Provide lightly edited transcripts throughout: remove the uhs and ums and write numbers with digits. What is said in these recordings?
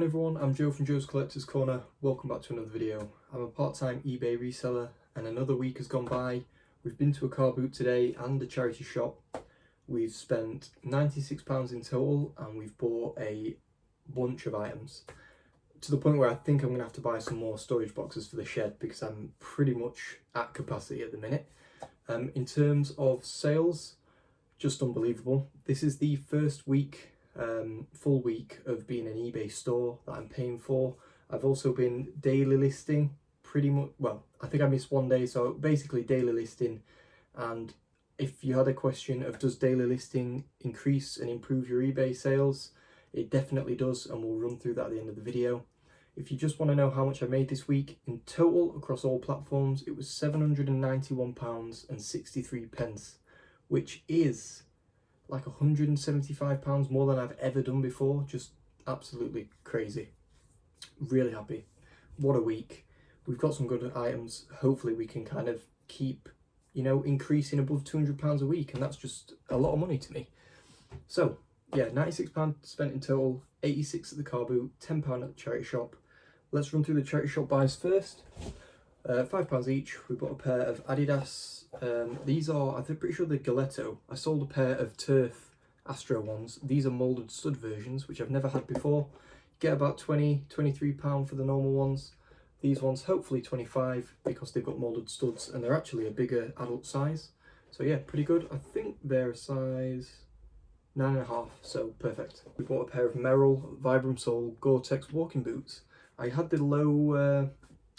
everyone, I'm Joe from Joe's Collector's Corner. Welcome back to another video. I'm a part-time eBay reseller and another week has gone by. We've been to a car boot today and a charity shop. We've spent £96 in total and we've bought a bunch of items. To the point where I think I'm going to have to buy some more storage boxes for the shed because I'm pretty much at capacity at the minute. In terms of sales, just unbelievable. This is the first week, full week of being an eBay store that I'm paying for. I've also been daily listing pretty much, well, I think I missed one day, so basically daily listing. And if you had a question of does daily listing increase and improve your eBay sales, it definitely does, and we'll run through that at the end of the video. If you just want to know how much I made this week, in total across all platforms, it was £791.63, which is like £175 more than I've ever done before. Just absolutely crazy. Really happy. What a week. We've got some good items. Hopefully we can kind of keep, you know, increasing above £200 a week, and that's just a lot of money to me. So yeah, £96 spent in total, 86 at the car boot, £10 at the charity shop. Let's run through the charity shop buys first. £5 each. We bought a pair of Adidas. These are, I'm pretty sure they're Galetto. I sold a pair of Turf Astro ones. These are moulded stud versions, which I've never had before. Get about £23 for the normal ones. These ones hopefully 25 because they've got moulded studs and they're actually a bigger adult size. So yeah, pretty good. I think they're a size 9.5, so perfect. We bought a pair of Merrell Vibram Sole Gore-Tex walking boots. I had the low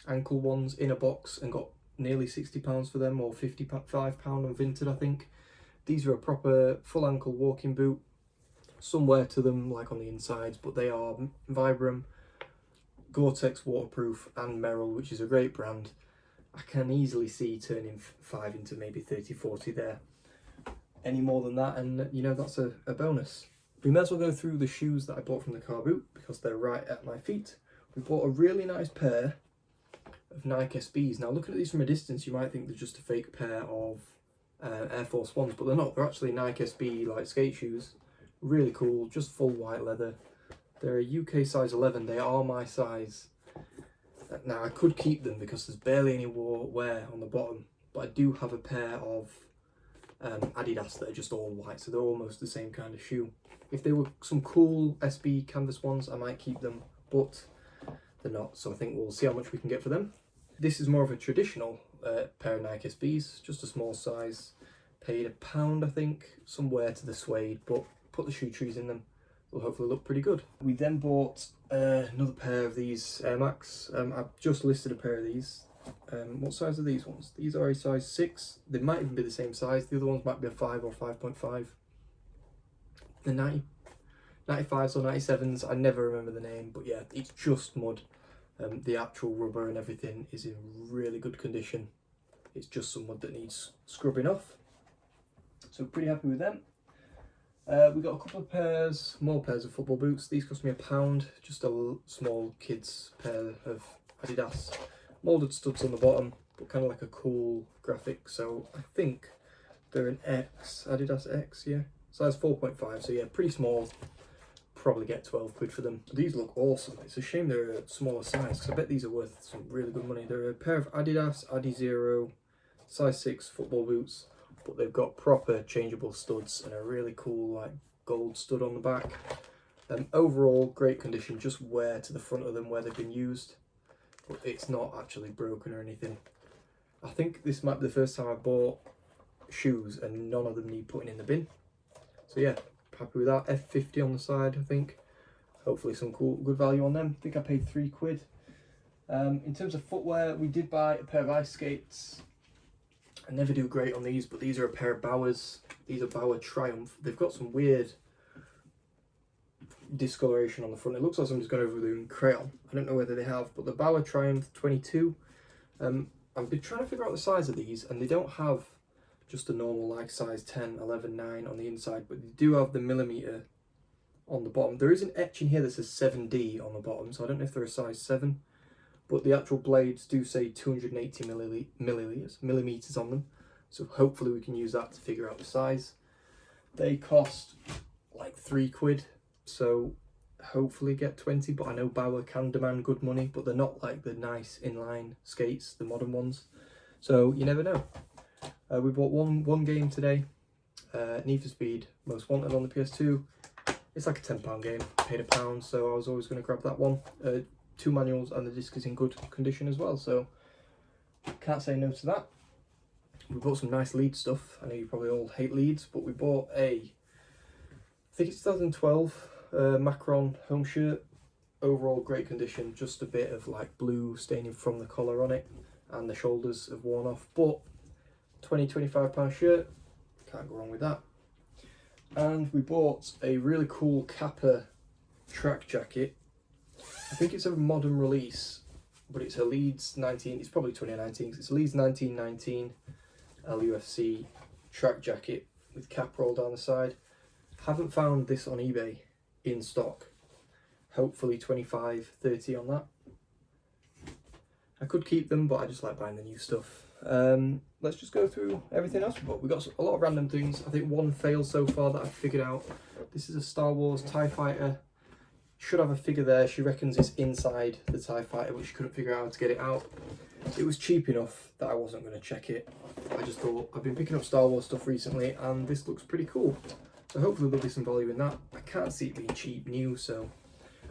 ankle ones in a box and got nearly £60 for them, or £55 on VINTED, I think. These are a proper full ankle walking boot. Some wear to them like on the insides, but they are Vibram, Gore-Tex waterproof, and Merrell, which is a great brand. I can easily see turning 5 into maybe 30, 40 there. Any more than that, and you know, that's a bonus. We may as well go through the shoes that I bought from the car boot because they're right at my feet. We bought a really nice pair of Nike SBs. Now looking at these from a distance, you might think they're just a fake pair of Air Force Ones, but they're not. They're actually Nike SB like skate shoes. Really cool, just full white leather. They're a UK size 11. They are my size. Now I could keep them because there's barely any wear on the bottom, but I do have a pair of Adidas that are just all white, so they're almost the same kind of shoe. If they were some cool SB canvas ones, I might keep them, but they're not, so I think we'll see how much we can get for them. This is more of a traditional pair of Nike SBs, just a small size. Paid £1, I think. Some wear to the suede, but put the shoe trees in them. They'll hopefully look pretty good. We then bought another pair of these Air Max. I've just listed a pair of these. What size are these ones? These are a size 6. They might even be the same size. The other ones might be a 5 or 5.5. The 95s or 97s, I never remember the name, but yeah, it's just mud. The actual rubber and everything is in really good condition. It's just some mud that needs scrubbing off. So pretty happy with them. We got a couple of more pairs of football boots. These cost me £1, just a small kids pair of Adidas. Moulded studs on the bottom, but kind of like a cool graphic. So I think they're an X, Adidas X, yeah. Size 4.5, so yeah, pretty small. Probably get 12 quid for them. These look awesome. It's a shame they're a smaller size because I bet these are worth some really good money. They're a pair of Adidas Adizero size 6 football boots, but they've got proper changeable studs and a really cool like gold stud on the back. Overall, great condition, just wear to the front of them where they've been used, but it's not actually broken or anything. I think this might be the first time I bought shoes and none of them need putting in the bin. So yeah, happy with that. F50 on the side, I think. Hopefully some cool, good value on them. I think I paid £3. In terms of footwear, we did buy a pair of ice skates. I never do great on these, but these are a pair of Bauers. These are Bauer Triumph. They've got some weird discoloration on the front. It looks like somebody's gone over them in crayon. I don't know whether they have, but the Bauer Triumph 22. I've been trying to figure out the size of these, and they don't have just a normal like size 10, 11, 9 on the inside, but they do have the millimeter on the bottom. There is an etch in here that says 7D on the bottom, so I don't know if they're a size 7, but the actual blades do say 280 millimeters on them, so hopefully we can use that to figure out the size. They cost like £3, so hopefully get 20, but I know Bauer can demand good money, but they're not like the nice inline skates, the modern ones. So you never know. We bought one game today, Need for Speed Most Wanted on the PS2. It's like a £10 game, paid £1, so I was always going to grab that one. 2 manuals, and the disc is in good condition as well, so can't say no to that. We bought some nice lead stuff. I know you probably all hate leads, but we bought I think it's 2012 Macron home shirt. Overall great condition, just a bit of like blue staining from the collar on it, and the shoulders have worn off, but £20-25 shirt, can't go wrong with that. And we bought a really cool Kappa track jacket. I think it's a modern release, but it's a Leeds 19, it's probably 2019, because it's a Leeds 1919 LUFC track jacket with cap roll down the side. Haven't found this on eBay in stock. Hopefully 25-30 on that. I could keep them, but I just like buying the new stuff. Let's just go through everything else we bought. We got a lot of random things. I think one fail so far that I've figured out. This is a Star Wars TIE Fighter. Should have a figure there. She reckons it's inside the TIE Fighter, but she couldn't figure out how to get it out. It was cheap enough that I wasn't going to check it. I just thought, I've been picking up Star Wars stuff recently, and this looks pretty cool. So hopefully there'll be some value in that. I can't see it being cheap new, so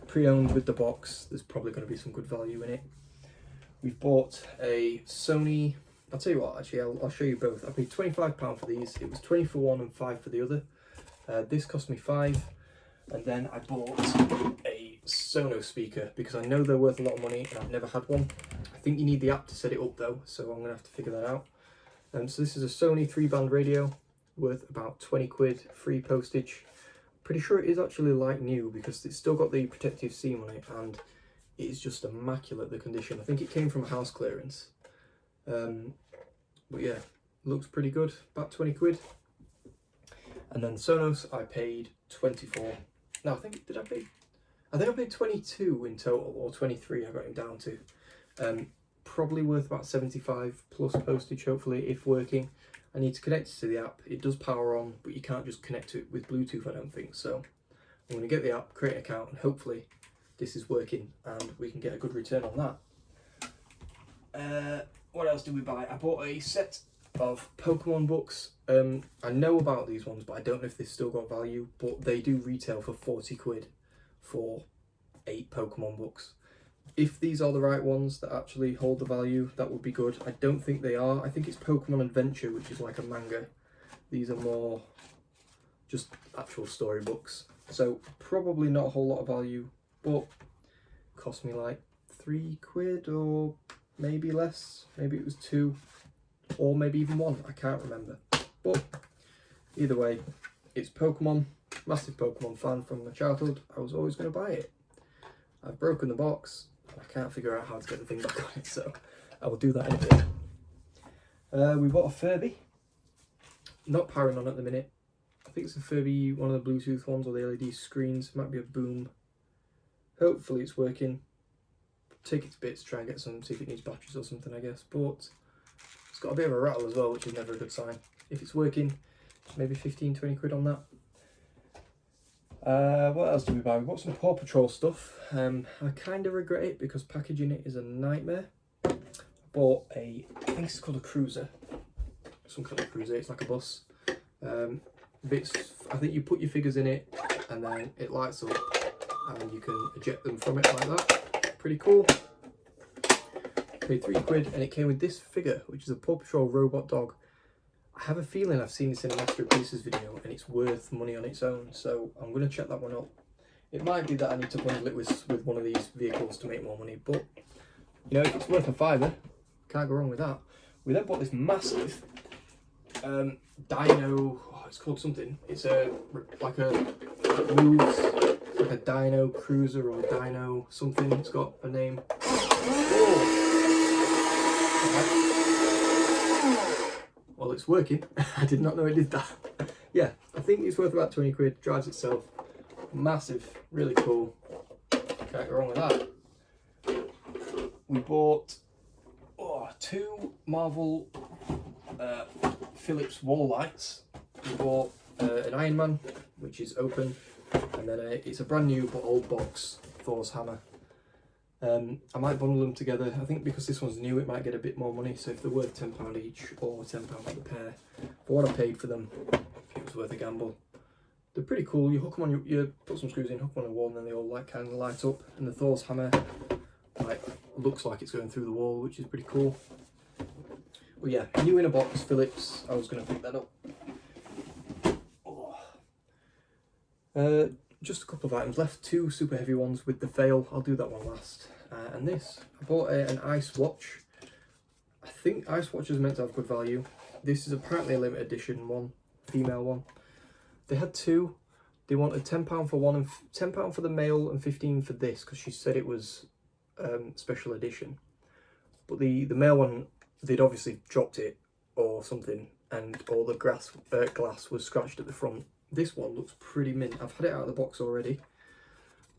pre-owned with the box, there's probably going to be some good value in it. We've bought a Sony, I'll tell you what, actually I'll show you both. I paid £25 for these. It was 20 for one and 5 for the other. This cost me 5, and then I bought a Sonos speaker because I know they're worth a lot of money and I've never had one. I think you need the app to set it up though, so I'm going to have to figure that out. So this is a Sony 3-band radio worth about 20 quid, free postage. Pretty sure it is actually like new because it's still got the protective seam on it, and it is just immaculate, the condition. I think it came from house clearance. But yeah, looks pretty good, about 20 quid. And then Sonos I paid 24. No, I think I paid 22 in total, or 23 I got him down to. Probably worth about 75 plus postage, hopefully, if working. I need to connect it to the app. It does power on, but you can't just connect to it with Bluetooth, I don't think. So I'm going to get the app, create an account, and hopefully this is working and we can get a good return on that. What else did we buy? I bought a set of Pokemon books. I know about these ones, but I don't know if they've still got value, but they do retail for 40 quid for 8 Pokemon books. If these are the right ones that actually hold the value, that would be good. I don't think they are. I think it's Pokemon Adventure, which is like a manga. These are more just actual storybooks. So probably not a whole lot of value, but cost me like 3 quid or maybe less. Maybe it was 2 or maybe even 1. I can't remember. But either way, it's Pokemon. Massive Pokemon fan from my childhood. I was always going to buy it. I've broken the box. I can't figure out how to get the thing back on it, so I will do that in a bit. We bought a Furby. Not powering on at the minute. I think it's a Furby, one of the Bluetooth ones or the LED screens. Might be a Boom. Hopefully it's working. Take it to bits, try and get some, see if it needs batteries or something, I guess. But it's got a bit of a rattle as well, which is never a good sign. If it's working, maybe 15-20 quid on that. What else did we buy? We bought some Paw Patrol stuff. I kind of regret it because packaging it is a nightmare. I bought I think it's called a cruiser. Some kind of cruiser, it's like a bus. Bits, I think you put your figures in it and then it lights up and you can eject them from it like that. Pretty cool. Paid 3 quid and it came with this figure, which is a Paw Patrol robot dog. I have a feeling I've seen this in a Master of Pieces video and it's worth money on its own, so I'm going to check that one up. It might be that I need to bundle it with one of these vehicles to make more money, but you know, if it's worth a £5, can't go wrong with that. We then bought this massive dino, it's called something, it's like it moves like a dino cruiser or dino something, it's got a name. Well, it's working. I did not know it did that. Yeah, I think it's worth about 20 quid, drives itself. Massive, really cool. Can't go wrong with that. We bought 2 Marvel Philips wall lights. We bought an Iron Man, which is open. And then it's a brand new but old box Thor's hammer. I might bundle them together. I think because this one's new, it might get a bit more money. So if they're worth £10 each or £10 for the pair, for what I paid for them, it was worth a gamble. They're pretty cool. You hook them on you put some screws in, hook them on a wall, and then they all like kind of light up. And the Thor's hammer like looks like it's going through the wall, which is pretty cool. But yeah, new in a box Phillips. I was going to pick that up. Just a couple of items left, 2 super heavy ones with the fail. I'll do that one last. And this, I bought an ice watch. I think ice watches are meant to have good value. This is apparently a limited edition one, female one. They had 2. They wanted £10 for one and £10 for the male and 15 for this because she said it was special edition. But the male one, they'd obviously dropped it or something, and all the glass was scratched at the front. This one looks pretty mint. I've had it out of the box already.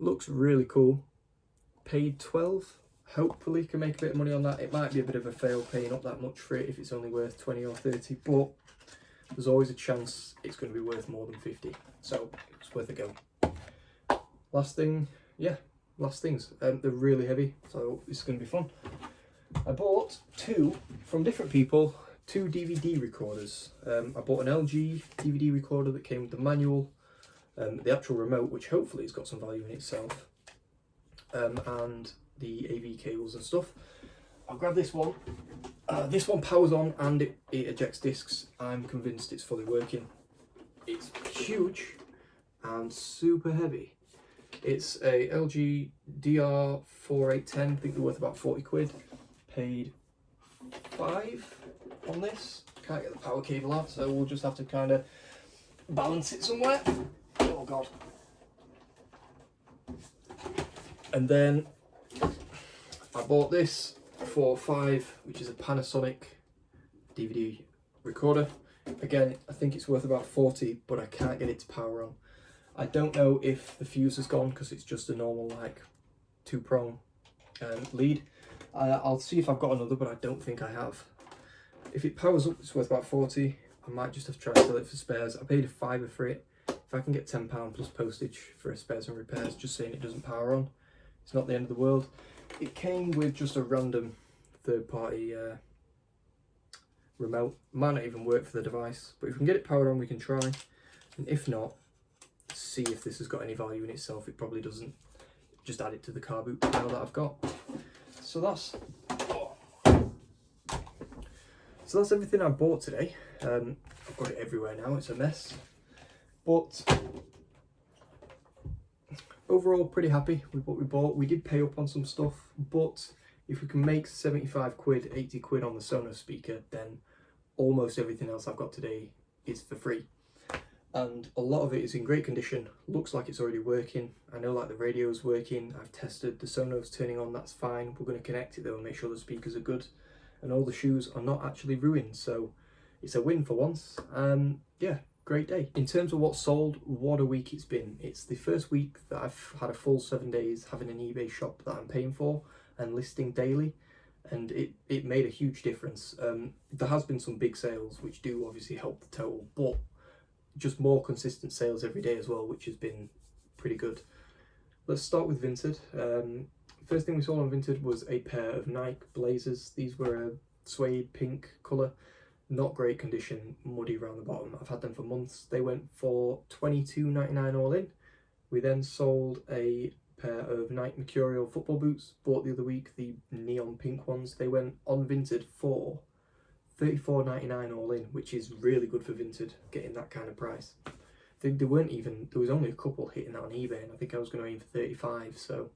Looks really cool. Paid 12. Hopefully can make a bit of money on that. It might be a bit of a fail paying up that much for it if it's only worth 20 or 30, but there's always a chance it's going to be worth more than 50. So it's worth a go. Last thing, yeah, last things. They're really heavy, so it's going to be fun. I bought 2 from different people. 2 DVD recorders. I bought an LG DVD recorder that came with the manual, the actual remote, which hopefully has got some value in itself, and the AV cables and stuff. I'll grab this one. This one powers on and it ejects discs. I'm convinced it's fully working. It's huge and super heavy. It's a LG DR4810. I think they're worth about 40 quid. Paid 5 on this. Can't get the power cable out, so we'll just have to kind of balance it somewhere. Oh god. And then I bought this for 5, which is a Panasonic DVD recorder. Again, I think it's worth about 40, but I can't get it to power on. I don't know if the fuse has gone because it's just a normal like 2-prong lead. I'll see if I've got another, but I don't think I have. If it powers up, it's worth about 40. I might just have to try and sell it for spares. I paid a £5 for it. If I can get £10 plus postage for spares and repairs, just saying it doesn't power on, it's not the end of the world. It came with just a random third-party remote. Might not even work for the device, but if we can get it powered on, we can try. And if not, see if this has got any value in itself. It probably doesn't. Just add it to the car boot pile that I've got. So that's everything I bought today. I've got it everywhere now, it's a mess. But overall, pretty happy with what we bought. We did pay up on some stuff, but if we can make 75 quid, 80 quid on the Sonos speaker, then almost everything else I've got today is for free. And a lot of it is in great condition. Looks like it's already working. I know like the radio's working. I've tested the Sonos turning on, that's fine. We're going to connect it though and make sure the speakers are good. And all the shoes are not actually ruined, so it's a win for once. Yeah, great day. In terms of what's sold, what a week it's been. It's the first week that I've had a full 7 days having an eBay shop that I'm paying for and listing daily, and it made a huge difference. There has been some big sales which do obviously help the total, but just more consistent sales every day as well, which has been pretty good. Let's start with VINTED. First thing we saw on VINTED was a pair of Nike Blazers. These were a suede pink colour, not great condition, muddy around the bottom. I've had them for months. They went for $22.99 all in. We then sold a pair of Nike Mercurial football boots, bought the other week, the neon pink ones. They went on VINTED for $34.99 all in, which is really good for VINTED, getting that kind of price. There weren't even, there was only a couple hitting that on eBay, and I think I was going to aim for 35, so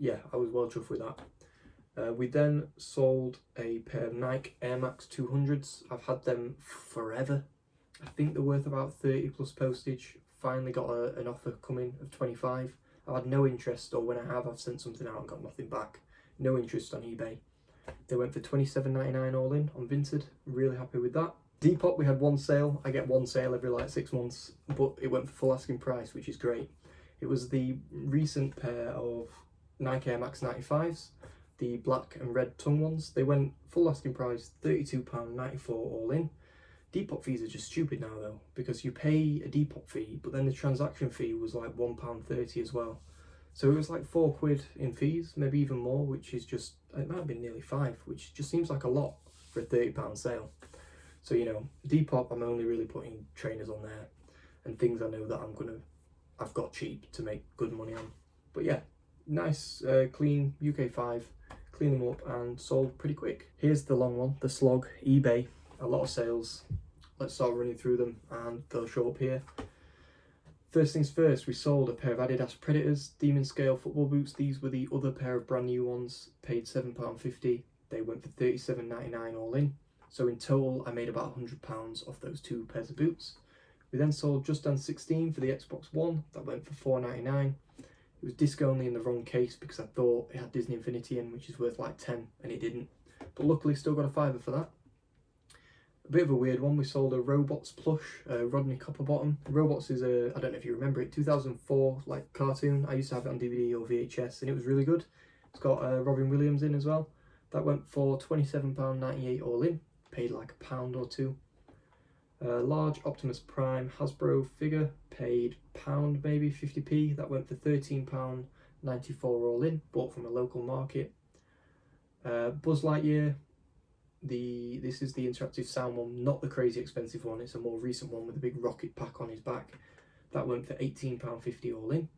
yeah, I was well chuffed with that. We then sold a pair of Nike Air Max 200s. I've had them forever. I think they're worth about 30 plus postage. Finally got an offer coming of 25. I've had no interest, or when I have, I've sent something out and got nothing back. No interest on eBay. They went for $27.99 all in on VINTED. Really happy with that. Depop, we had one sale. I get one sale every like 6 months, but it went for full asking price, which is great. It was the recent pair of Nike Air Max 95s, the black and red tongue ones. They went full asking price, £32.94 all in. Depop fees are just stupid now though, because you pay a Depop fee, but then the transaction fee was like £1.30 as well. So it was like £4 in fees, maybe even more, which is just, it might have been nearly £5, which just seems like a lot for a £30 sale. So, you know, Depop, I'm only really putting trainers on there and things I know that I've got cheap to make good money on. But yeah, nice, clean UK 5, clean them up and sold pretty quick. Here's the long one, the slog, eBay, a lot of sales. Let's start running through them and they'll show up here. First things first, we sold a pair of Adidas Predators Demon Scale football boots. These were the other pair of brand new ones, paid £7.50. They went for £37.99 all in. So in total, I made about £100 off those 2 pairs of boots. We then sold Just Dance 16 for the Xbox One. That went for £4.99. It was disc only in the wrong case because I thought it had Disney Infinity in, which is worth like 10, and it didn't. But luckily, still got a £5 for that. A bit of a weird one, we sold a Robots plush, Rodney Copperbottom. Robots is a, I don't know if you remember it, 2004 like cartoon. I used to have it on DVD or VHS and it was really good. It's got Robin Williams in as well. That went for £27.98 all in, paid like £1 or £2. Large Optimus Prime Hasbro figure, paid £1 maybe, 50p. That went for £13.94 all in, bought from a local market. Buzz Lightyear. This is the interactive sound one, not the crazy expensive one. It's a more recent one with a big rocket pack on his back. That went for £18.50 all in.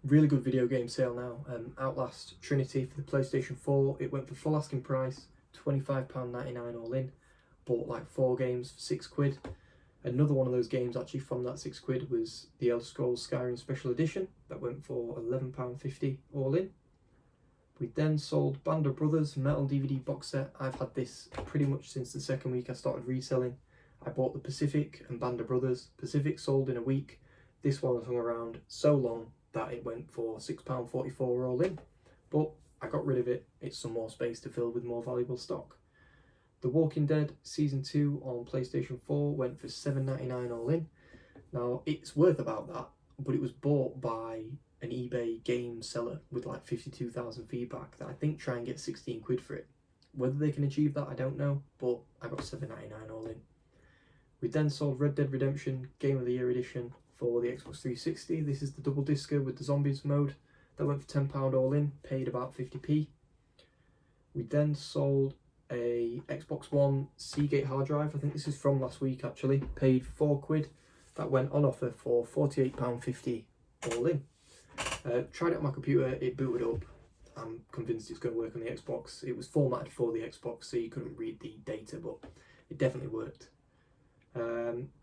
Really good video game sale now. Outlast Trinity for the PlayStation 4. It went for full asking price, £25.99 all in. Bought like 4 games for £6. Another one of those games actually from that £6 was the Elder Scrolls Skyrim Special Edition. That went for £11.50 all in. We then sold Band of Brothers Metal DVD box set. I've had this pretty much since the second week I started reselling. I bought the Pacific and Band of Brothers. Pacific sold in a week. This one hung around so long that it went for £6.44 all in. But I got rid of it. It's some more space to fill with more valuable stock. The Walking Dead Season 2 on PlayStation 4 went for £7.99 all in. Now, it's worth about that, but it was bought by an eBay game seller with like 52,000 feedback that I think try and get £16 for it. Whether they can achieve that, I don't know, but I got £7.99 all in. We then sold Red Dead Redemption Game of the Year Edition for the Xbox 360. This is the double discer with the zombies mode. That went for £10 all in, paid about 50p. We then sold a Xbox One Seagate hard drive. I think this is from last week actually. Paid £4. That went on offer for £48.50 all in. Tried it on my computer, it booted up. I'm convinced it's going to work on the Xbox. It was formatted for the Xbox, so you couldn't read the data, but it definitely worked.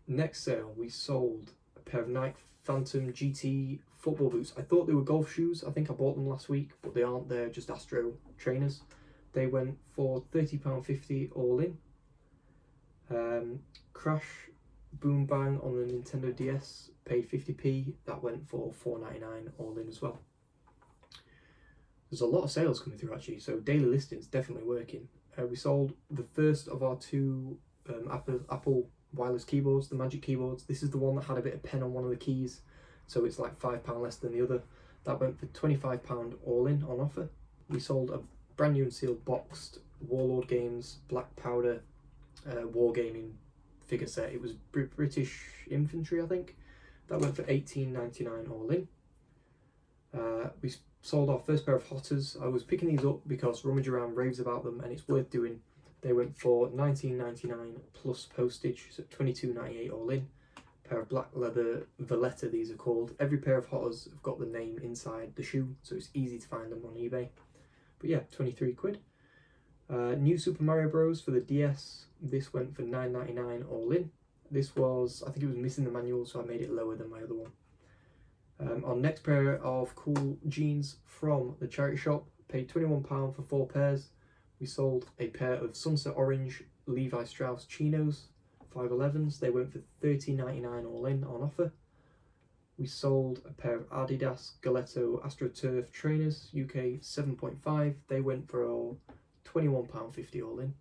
Next sale, we sold a pair of Nike Phantom GT football boots. I thought they were golf shoes. I think I bought them last week, but they aren't. They're just Astro trainers. They went for £30.50 all in. Crash Boom Bang on the Nintendo DS, paid 50p. That went for £4.99 all in as well. There's a lot of sales coming through actually, so daily listings definitely working. We sold the first of our 2 Apple wireless keyboards, the Magic keyboards. This is the one that had a bit of pen on one of the keys, so it's like £5 less than the other. That went for £25 all in on offer. We sold a brand new and sealed boxed Warlord Games Black Powder Wargaming figure set. It was British Infantry, I think. That went for £18.99 all in. We sold our first pair of Hotters. I was picking these up because Rummage Around raves about them and it's worth doing. They went for £19.99 plus postage, so £22.98 all in. Pair of black leather Valletta, these are called. Every pair of Hotters have got the name inside the shoe, so it's easy to find them on eBay. But yeah, £23. New Super Mario Bros. For the DS, this went for £9.99 all in. This was, I think it was missing the manual, so I made it lower than my other one. Our next pair of cool jeans from the charity shop, paid £21 for 4 pairs. We sold a pair of Sunset Orange Levi Strauss chinos, 511s. They went for £13.99 all in on offer. We sold a pair of Adidas Galetto AstroTurf trainers, UK 7.5. They went for £21.50 all in.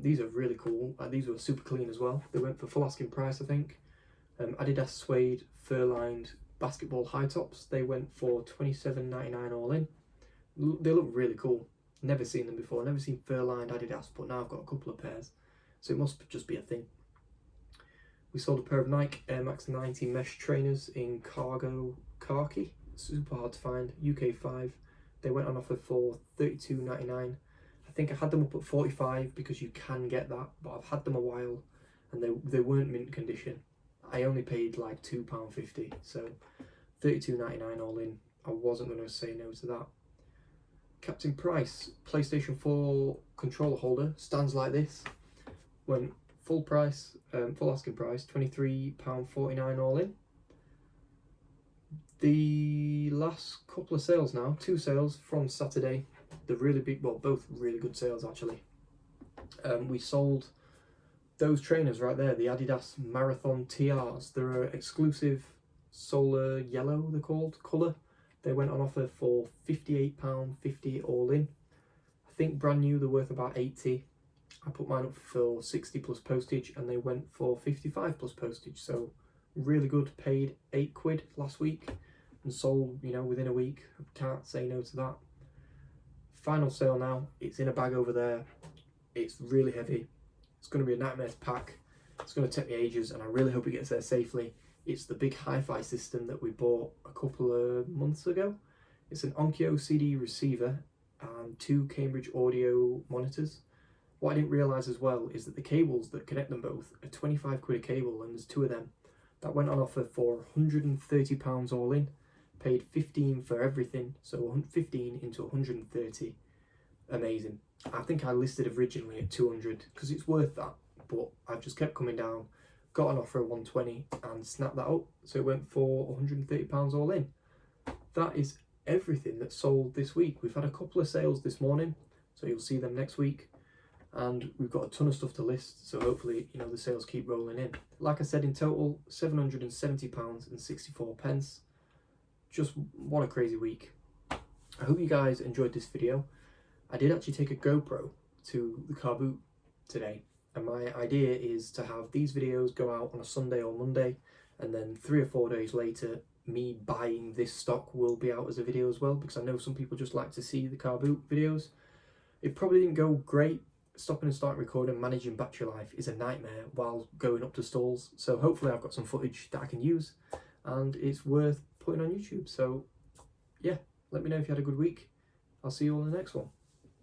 These are really cool. These were super clean as well. They went for full asking price, I think. Adidas suede fur-lined basketball high tops. They went for £27.99 all in. They look really cool. Never seen them before. Never seen fur-lined Adidas, but now I've got a couple of pairs. so it must just be a thing. We sold a pair of Nike Air Max 90 mesh trainers in cargo khaki, super hard to find, UK 5. They went on offer for $32.99. I think I had them up at $45 because you can get that, but I've had them a while and they weren't mint condition. I only paid like £2.50, so $32.99 all in. I wasn't going to say no to that. Captain Price PlayStation 4 controller holder stands like this. Went full price, full asking price, £23.49 all in. The last couple of sales now, 2 sales from Saturday, the really big, well, both really good sales actually. We sold those trainers right there, the Adidas Marathon TRs. They're an exclusive solar yellow, they're called, colour. They went on offer for £58.50 all in. I think brand new they're worth about 80. I put mine up for 60 plus postage and they went for 55 plus postage. So really good, paid £8 last week and sold, you know, within a week. Can't say no to that. Final sale now, it's in a bag over there. It's really heavy. It's going to be a nightmare to pack. It's going to take me ages and I really hope it gets there safely. It's the big hi-fi system that we bought a couple of months ago. It's an Onkyo CD receiver and 2 Cambridge audio monitors. What I didn't realise as well is that the cables that connect them both are £25 a cable, and there's 2 of them. That went on offer for £130 all in. Paid 15 for everything, so 15 into 130. Amazing. I think I listed originally at 200 because it's worth that, but I've just kept coming down. Got an offer of 120 and snapped that up, so it went for £130 all in. That is everything that sold this week. We've had a couple of sales this morning, so you'll see them next week. And we've got a ton of stuff to list, so hopefully, you know, the sales keep rolling in. Like I said, in total, £770.64. Just what a crazy week. I hope you guys enjoyed this video. I did actually take a GoPro to the car boot today, and my idea is to have these videos go out on a Sunday or Monday, and then 3 or 4 days later, me buying this stock will be out as a video as well, because I know some people just like to see the car boot videos. It probably didn't go great. Stopping and starting recording, managing battery life is a nightmare while going up to stalls. So hopefully I've got some footage that I can use and it's worth putting on YouTube. So yeah, let me know if you had a good week. I'll see you all in the next one.